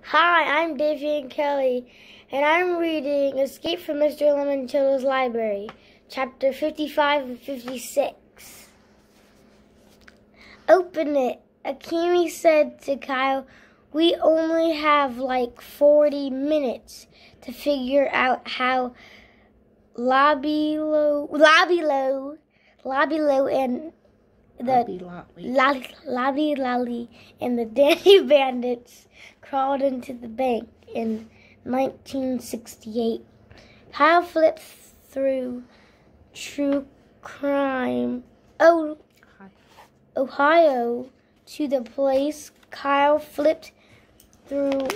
Hi, I'm Davian Kelly, and I'm reading Escape from Mr. Limoncello's Library, Chapter 55 and 56. Open it, Akemi said to Kyle. We only have like 40 minutes to figure out how Lobby-Lo and Lolly and the Dandy Bandits crawled into the bank in 1968. Kyle flipped through True Crime Ohio to the place Kyle flipped through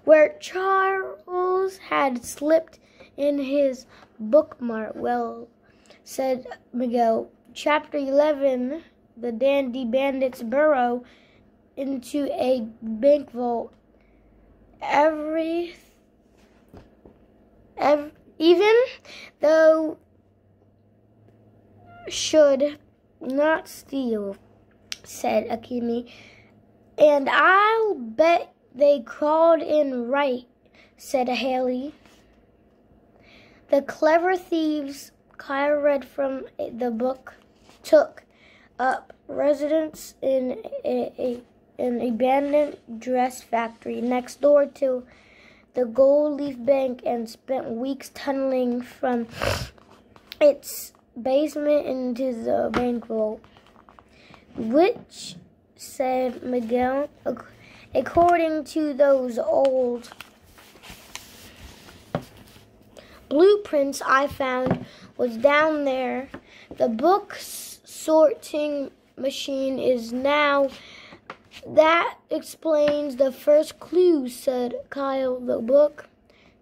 where Charles had slipped in his bookmark. Well, said Miguel. Chapter 11, the Dandy Bandits burrow into a bank vault. Even though should not steal, said Akemi. And I'll bet they crawled in right, said Haley. The clever thieves, Kyle read from the book, took up residence in an abandoned dress factory next door to the Gold Leaf Bank and spent weeks tunneling from its basement into the bank vault, which, said Miguel, according to those old blueprints I found, was down there. The book sorting machine is now. That explains the first clue, said Kyle. The book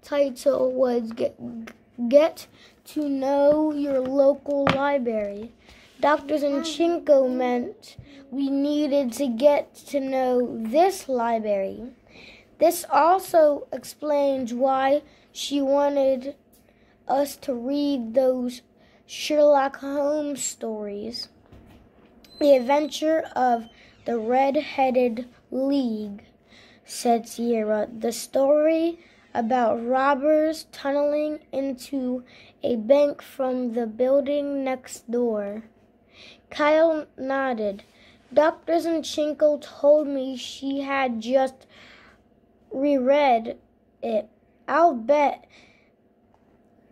title was Get to Know Your Local Library. Dr. Zinchenko meant we needed to get to know this library. This also explains why she wanted us to read those Sherlock Holmes stories. The Adventure of the Red-Headed League, said Sierra. The story about robbers tunneling into a bank from the building next door. Kyle nodded. Dr. Zinchenko told me she had just reread it. I'll bet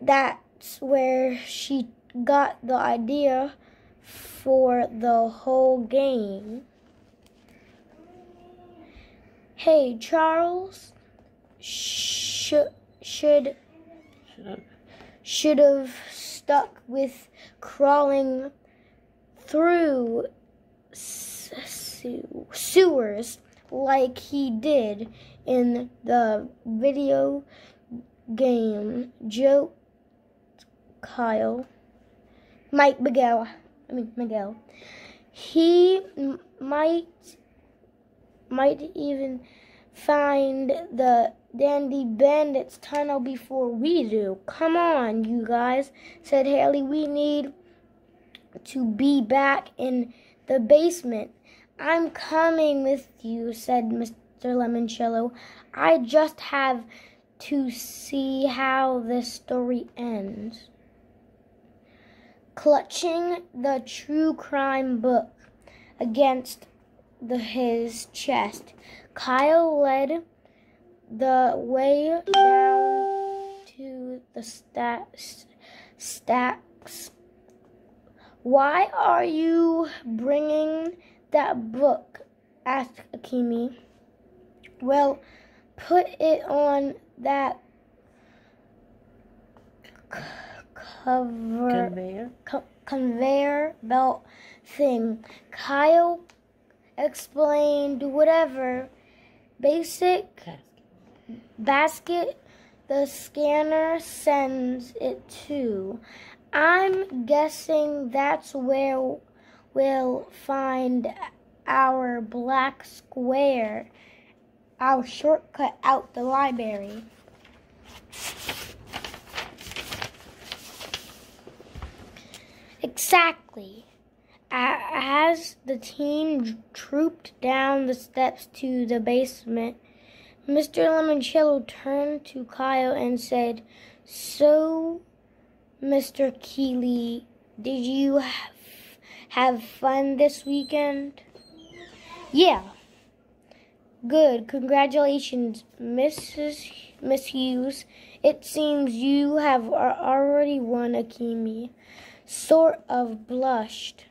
that's where she got the idea for the whole game. Hey, Charles should have stuck with crawling through sewers like he did in the video game, joked Miguel. He might even find the Dandy Bandits tunnel before we do. Come on, you guys, said Haley. We need to be back in the basement. I'm coming with you, said Mr. Limoncello. I just have to see how this story ends. Clutching the True Crime book against his chest, Kyle led the way down to the stacks. Why are you bringing that book? Asked Akemi. Well, put it on that conveyor belt thing. Kyle explained. Whatever basket the scanner sends it to. I'm guessing that's where we'll find our black square, our shortcut out the library. Exactly. As the team trooped down the steps to the basement, Mr. Limoncello turned to Kyle and said, "So, Mr. Keeley, did you have fun this weekend?" "Yeah." "Good. Congratulations, Miss Hughes. It seems you have already won Akemi." Sort of blushed.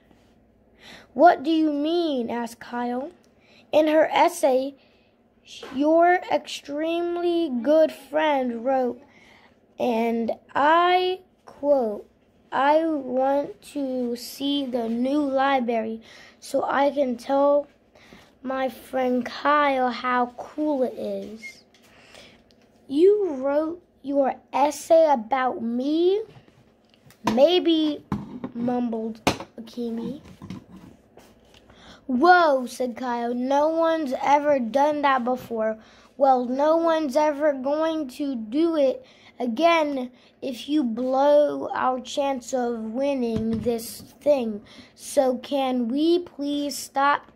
"What do you mean?" asked Kyle. "In her essay, your extremely good friend wrote, and I quote, 'I want to see the new library so I can tell my friend Kyle how cool it is.'" "You wrote your essay about me?" "Maybe," mumbled Akemi. "Whoa," said Kyle. "No one's ever done that before." "Well, no one's ever going to do it again if you blow our chance of winning this thing. So can we please stop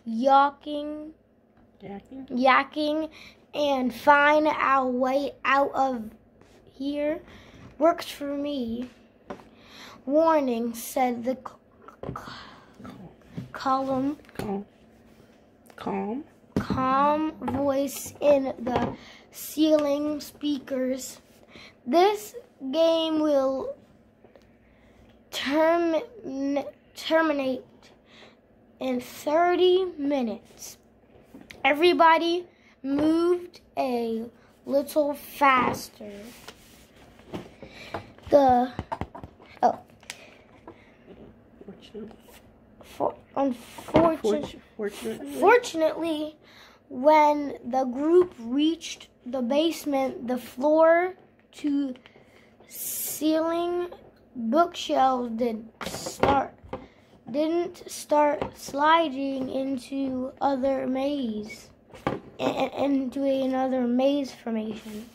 yakking and find our way out of here?" "Works for me." "Warning," said the calm voice in the ceiling speakers. "This game will terminate in 30 minutes. Everybody moved a little faster. Fortunately, when the group reached the basement, the floor to ceiling bookshelves didn't start sliding into another maze formation.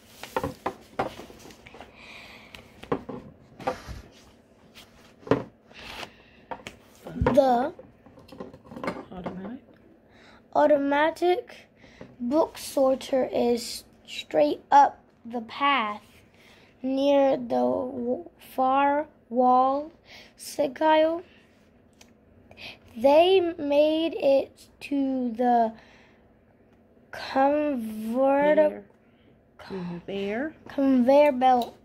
The automatic book sorter is straight up the path near the far wall," said Kyle. "They made it to the conveyor belt.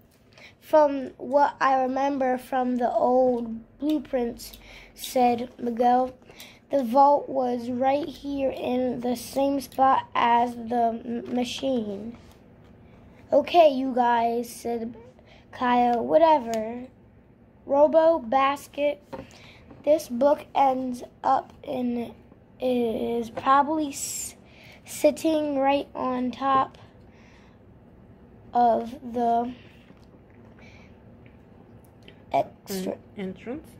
From what I remember from the old blueprints," said Miguel. "The vault was right here in the same spot as the machine." "Okay, you guys," said Kyle. "Whatever. Robo Basket. This book ends up in is probably sitting right on top of the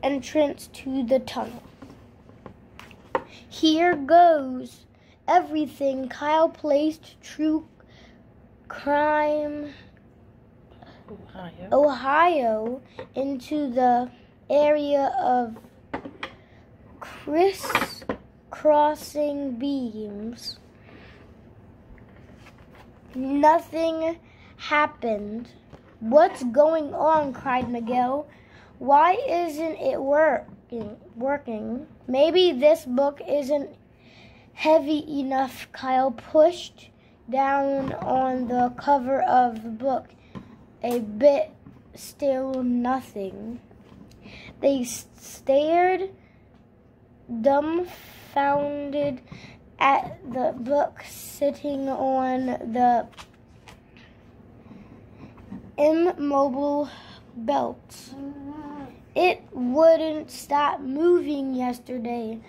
entrance to the tunnel. Here goes everything." Kyle placed True Crime Ohio into the area of crisscrossing beams. Nothing happened. "What's going on?" cried Miguel. "Why isn't it working? Maybe this book isn't heavy enough." Kyle pushed down on the cover of the book a bit. Still nothing. They stared dumbfounded at the book sitting on the immobile belt. "It wouldn't stop moving yesterday,"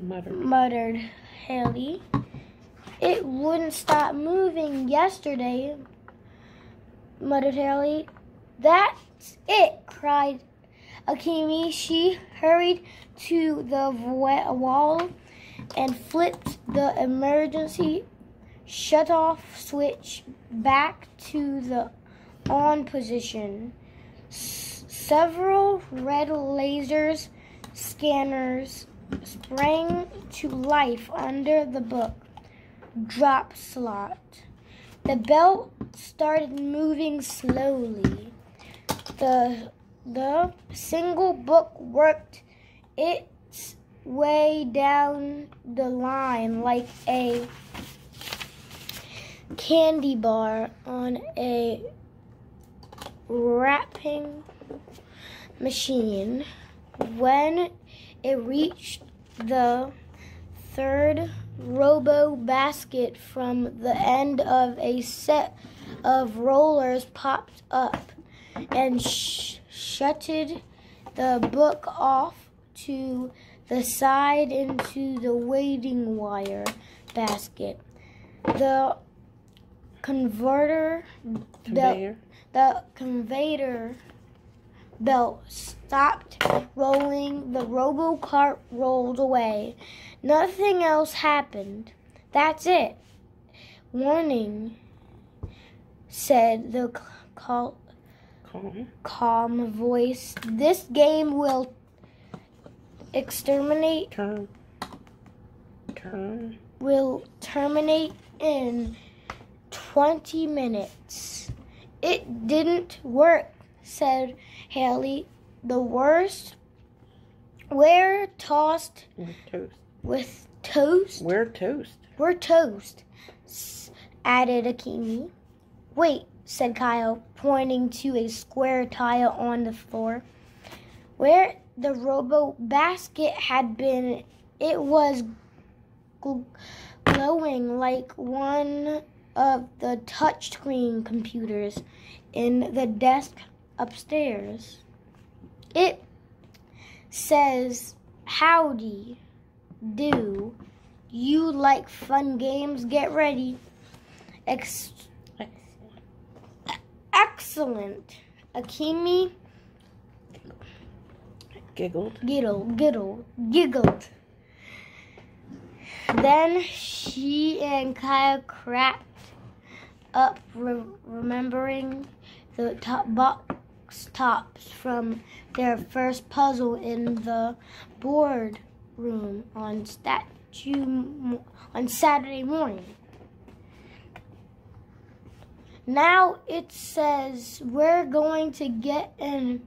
muttered Haley. "It wouldn't stop moving yesterday," muttered Haley. "That's it," cried Akemi. She hurried to the wall and flipped the emergency shut-off switch back to the on position. Several red lasers scanners sprang to life under the book drop slot. The belt started moving slowly. The single book worked its way down the line like a candy bar on a wrapping machine. When it reached the third robo basket from the end of a set of rollers popped up and shutted the book off to the side into the waiting wire basket. The conveyor belt stopped rolling. The robo cart rolled away. Nothing else happened. That's it. Warning, said the calm voice. This game will will terminate in 20 minutes. It didn't work, said Haley. The worst. We're toast. With toast? We're toast. We're toast, added Akimi. Wait, said Kyle, pointing to a square tile on the floor. Where the robo basket had been, it was glowing like one of the touchscreen computers in the desk upstairs. It says, "Howdy do. You like fun games? Get ready." Excellent. Akimi giggled. Then she and Kaya cracked up, remembering the box tops from their first puzzle in the board room on Saturday morning. Now it says we're going to get an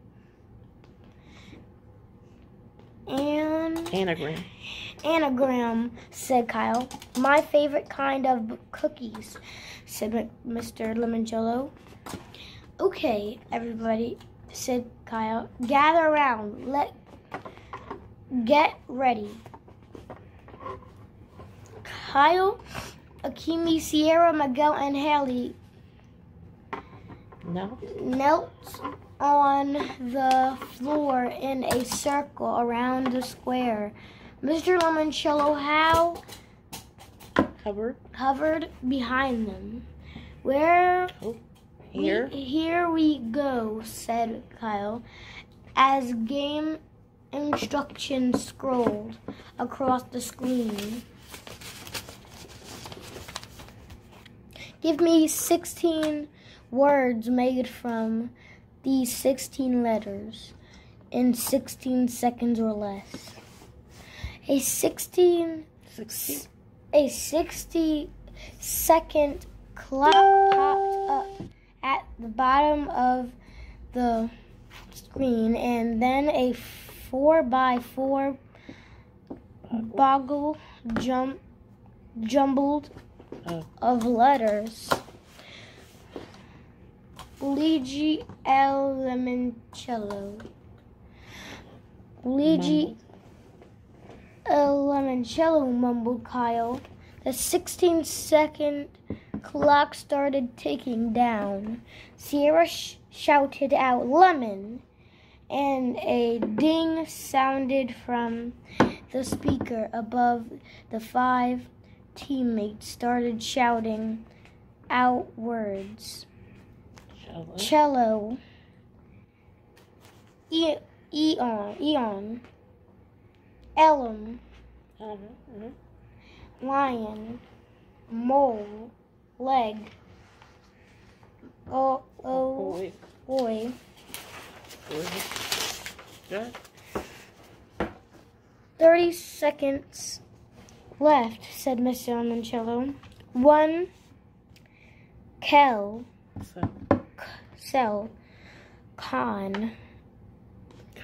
anagram, said Kyle. My favorite kind of cookies, said Mr. Limoncello. Okay, everybody, said Kyle. Gather around. Get ready. Kyle, Akimi, Sierra, Miguel, and Haley knelt on the floor in a circle around the square. Mr. Limoncello hovered behind them. Here we go, said Kyle, as game instructions scrolled across the screen. Give me 16 words made from these 16 letters in 16 seconds or less. A 60-second clock popped up at the bottom of the screen, and then a 4x4 boggle jumbled of letters. Luigi L. Limoncello. Luigi L. Limoncello, mumbled Kyle. The 16-second clock started ticking down. Sierra shouted out, "Lemon!" and a ding sounded from the speaker above. The 5 teammates started shouting out words. Cello. Eon. Elm. Lion. Mole. Leg. Boy. 30 seconds left, said Mr. Limoncello. 1 cell, con,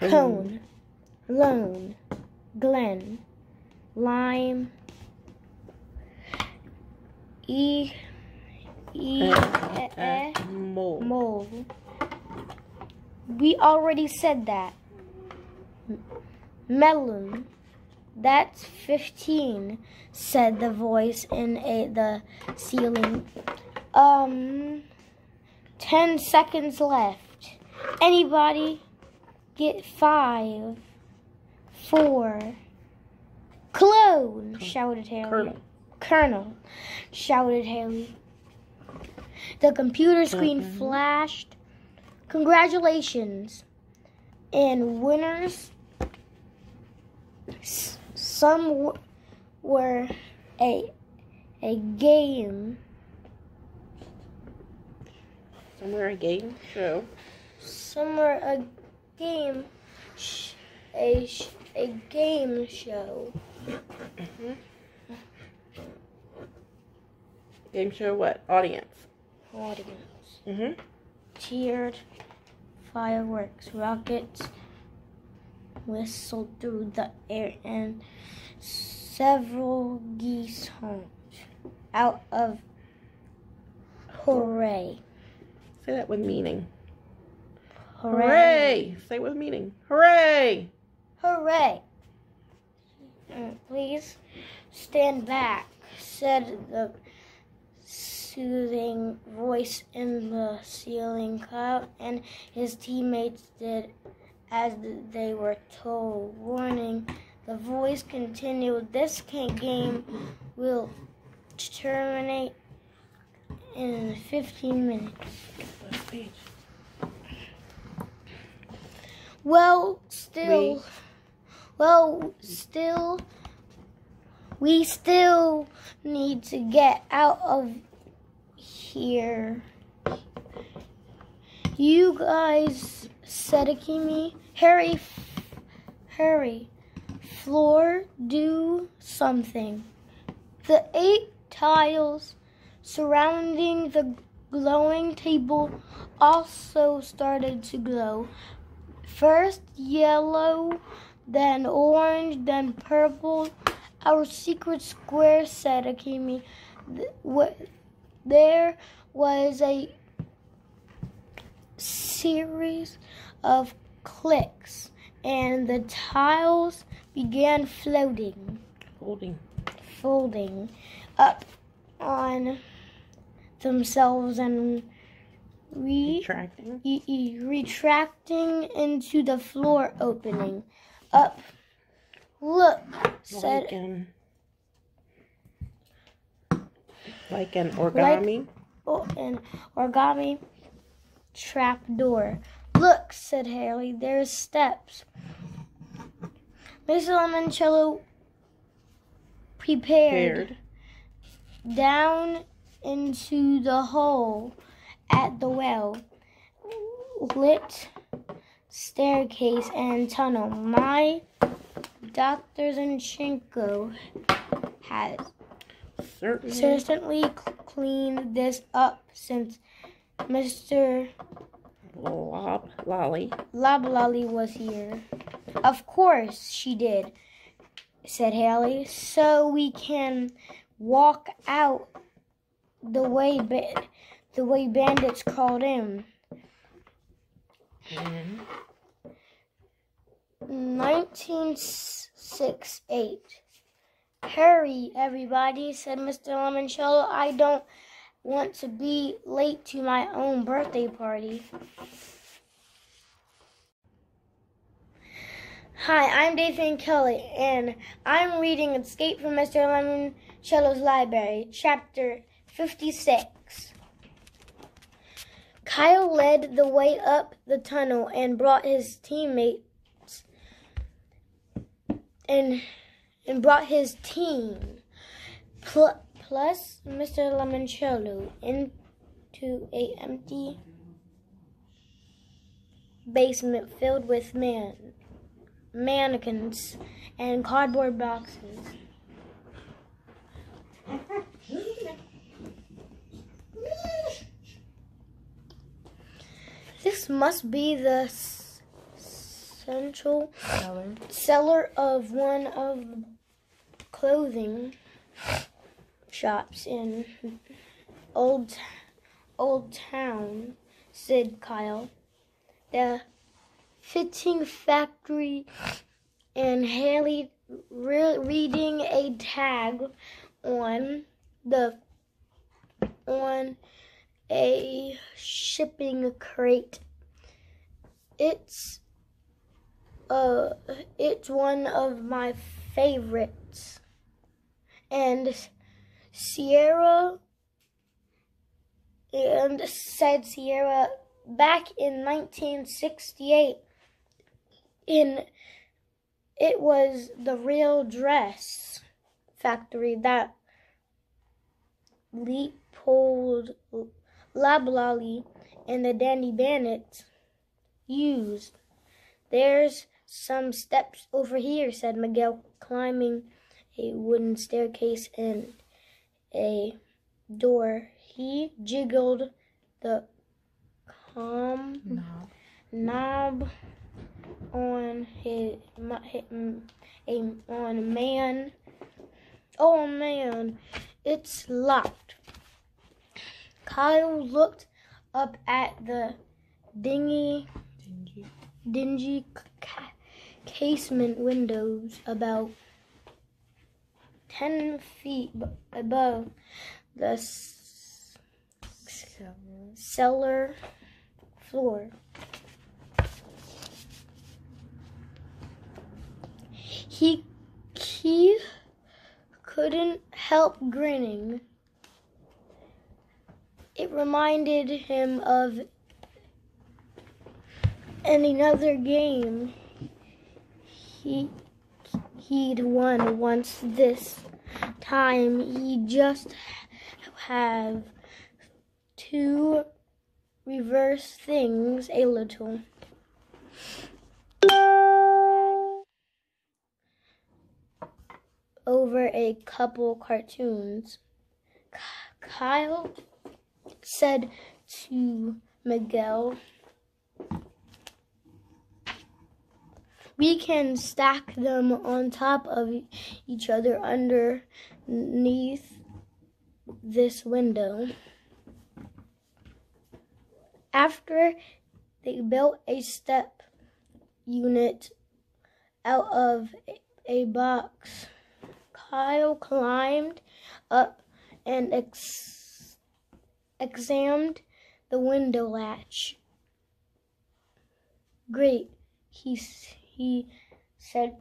cone, lone, glen, lime, mold. We already said that. Melon. That's 15, said the voice in the ceiling. 10 seconds left. Anybody get 5, 4. Clone, shouted Haley. Colonel, shouted Haley. The computer screen flashed. Congratulations. And winners, some were a game. Some were a game show. Some were a game a game show. Game show what? Audience. Cheered, fireworks, rockets whistled through the air, and several geese honked out of hooray. Say that with meaning. Hooray. Say it with meaning. Hooray! Hooray! Please stand back, said the soothing voice in the ceiling cloud, and his teammates did as they were told. Warning, the voice continued, this game will terminate in 15 minutes. We still need to get out of here. You guys, said Akemi. Hurry. Floor, do something. The 8 tiles surrounding the glowing table also started to glow. First yellow, then orange, then purple. Our secret square, said Akemi. There was a series of clicks, and the tiles began folding up on themselves and retracting into the floor opening up. Look, said like an origami. An origami trap door. Look, said Haley, there's steps. Mr. Limoncello prepared down into the hole at the well, lit staircase and tunnel. My Dr. Zinchenko has certainly cleaned this up since Mr. Loblolly was here. Of course she did, said Haley. So we can walk out the way bandits called in. 1968. Hurry, everybody, said Mr. Limoncello. I don't want to be late to my own birthday party. Hi, I'm Davian Kelly, and I'm reading Escape from Mr. Limoncello's Library, Chapter 56. Kyle led the way up the tunnel and brought his teammates and brought his team plus Mr. Limoncello into an empty basement filled with men mannequins and cardboard boxes. This must be the central seller of one of the clothing shops in Old Town, said Kyle. The fitting factory, and Haley reading a tag on a shipping crate. It's one of my favorites. And Sierra back in 1968, it was the real dress factory that Leopold Lablali and the Dandy Bandits used. There's some steps over here, said Miguel, climbing a wooden staircase and a door. He jiggled the knob on man. Oh man, it's locked. Kyle looked up at the dingy casement windows about 10 feet above the cellar floor. He couldn't help grinning. It reminded him of another game he'd won once. This time he just have to reverse things a little. Over a couple cartoons, Kyle said to Miguel, "We can stack them on top of each other underneath this window." After they built a step unit out of a box, Kyle climbed up and examined the window latch. "Great," he said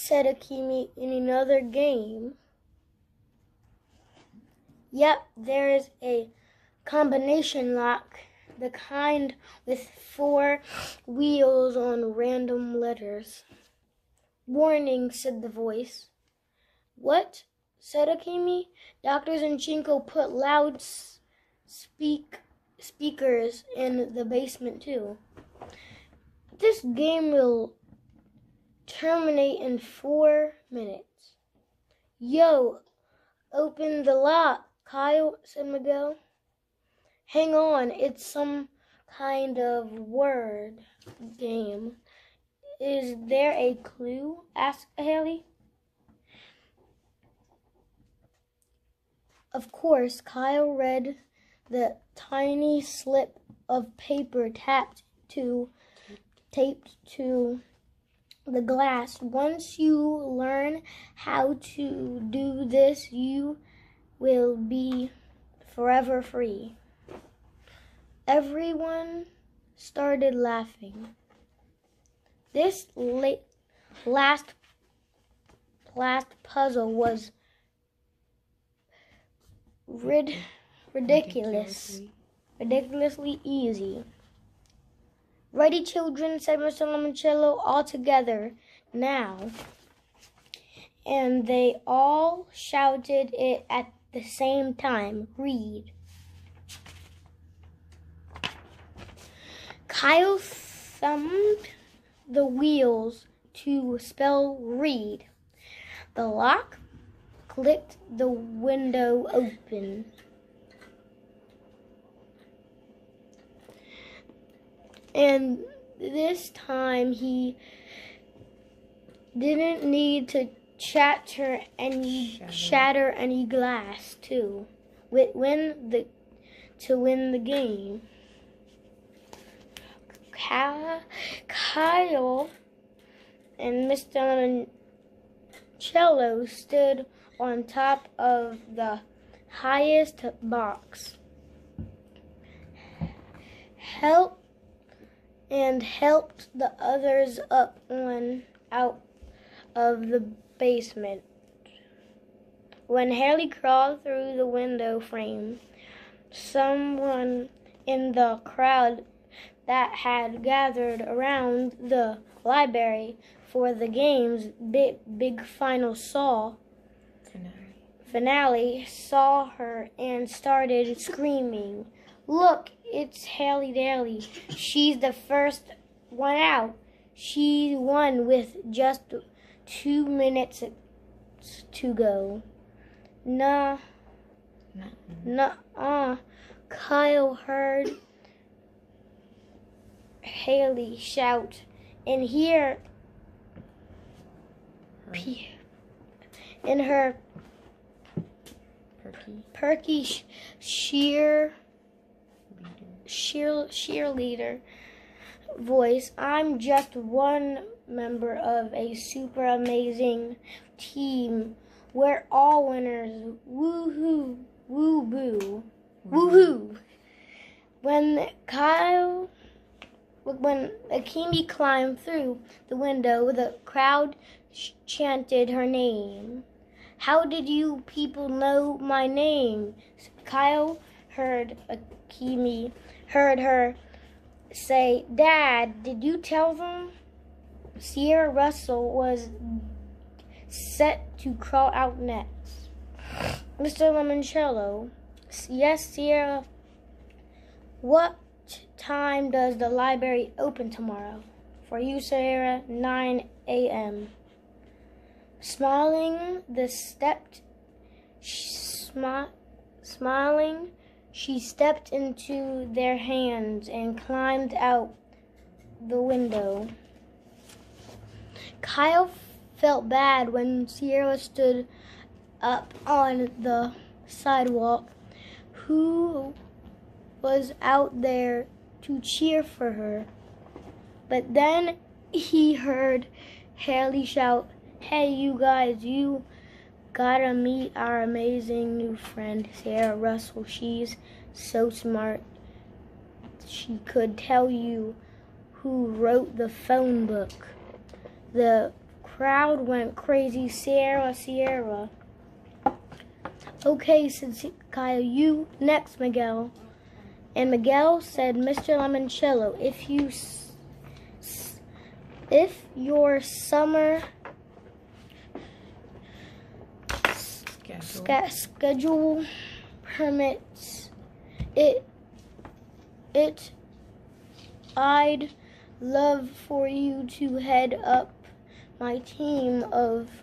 Akimi, "in another game." "Yep, there's a combination lock, the kind with 4 wheels on random letters." "Warning," said the voice. "What?" said Akimi. "Dr. Zinchenko put loud speakers in the basement too. This game will terminate in 4 minutes." "Yo, open the lock, Kyle," said Miguel. "Hang on, it's some kind of word game. Is there a clue?" asked Haley. Of course, Kyle read the tiny slip of paper taped to the glass. "Once you learn how to do this, you will be forever free." Everyone started laughing. This last puzzle was ridiculously easy. "Ready, children," said Mr. Limoncello, "all together now." And they all shouted it at the same time. "Read." Kyle thumbed the wheels to spell read. The lock clicked, the window open. And this time he didn't need to shatter any glass to win the game. Kyle and Mr. Limoncello stood on top of the highest box. Helped the others up out of the basement. When Haley crawled through the window frame, someone in the crowd that had gathered around the library for the game's big final finale saw her and started screaming, "Look, it's Haley Daly. She's the first one out. She won with just 2 minutes to go." Nah. Kyle heard Haley shout and hear in her perky cheerleader voice, "I'm just one member of a super amazing team. We're all winners. Woohoo, woo boo, woohoo." When Akimi climbed through the window, the crowd chanted her name. "How did you people know my name?" Kyle heard her say, "Dad, did you tell them?" Sierra Russell was set to crawl out next. Mr. Limoncello, "Yes, Sierra. What time does the library open tomorrow?" "For you, Sierra, 9 a.m. Smiling, she stepped into their hands and climbed out the window. Kyle felt bad when Sierra stood up on the sidewalk. Who was out there to cheer for her? But then he heard Haley shout, "Hey, you guys, you gotta meet our amazing new friend, Sierra Russell. She's so smart. She could tell you who wrote the phone book." The crowd went crazy. "Sierra, Sierra." "Okay," said Kyle. "You next, Miguel." And Miguel said, "Mr. Limoncello, if your summer schedule permits it, I'd love for you to head up my team of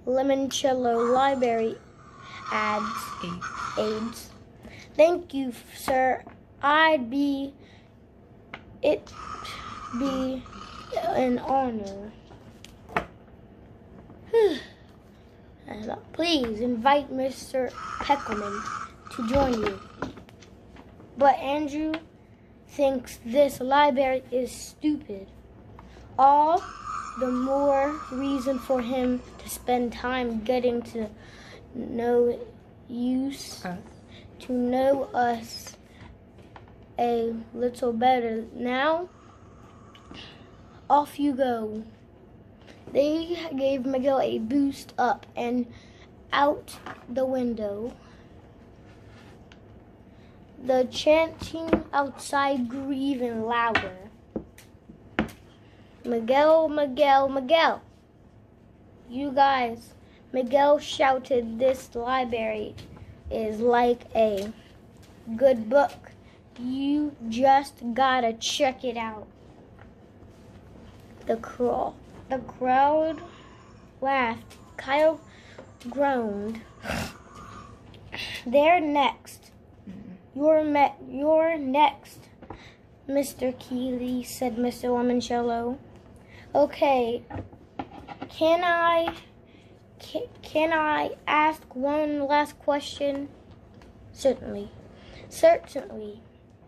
Limoncello library aides." "Thank you, sir. It'd be an honor." "Please invite Mr. Peckelman to join you." "But Andrew thinks this library is stupid." "All the more reason for him to spend time getting to know us a little better. Now, off you go." They gave Miguel a boost up and out the window. The chanting outside grew even louder. "Miguel, Miguel, Miguel. You guys," Miguel shouted, "this library is like a good book. You just gotta check it out. The crowd laughed. Kyle groaned. They're next. You're next, Mr. Keeley, said Mr. Lemoncello. Okay, can I ask one last question? Certainly.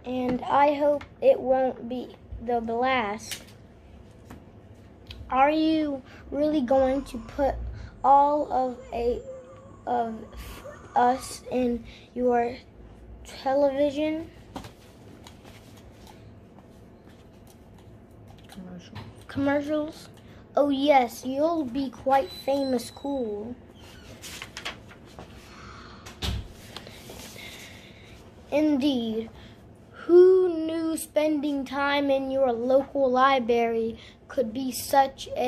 And I hope it won't be the last. Are you really going to put all of us in your television commercials? Oh yes, you'll be quite famous. Cool. Indeed. Who knew spending time in your local library could be such a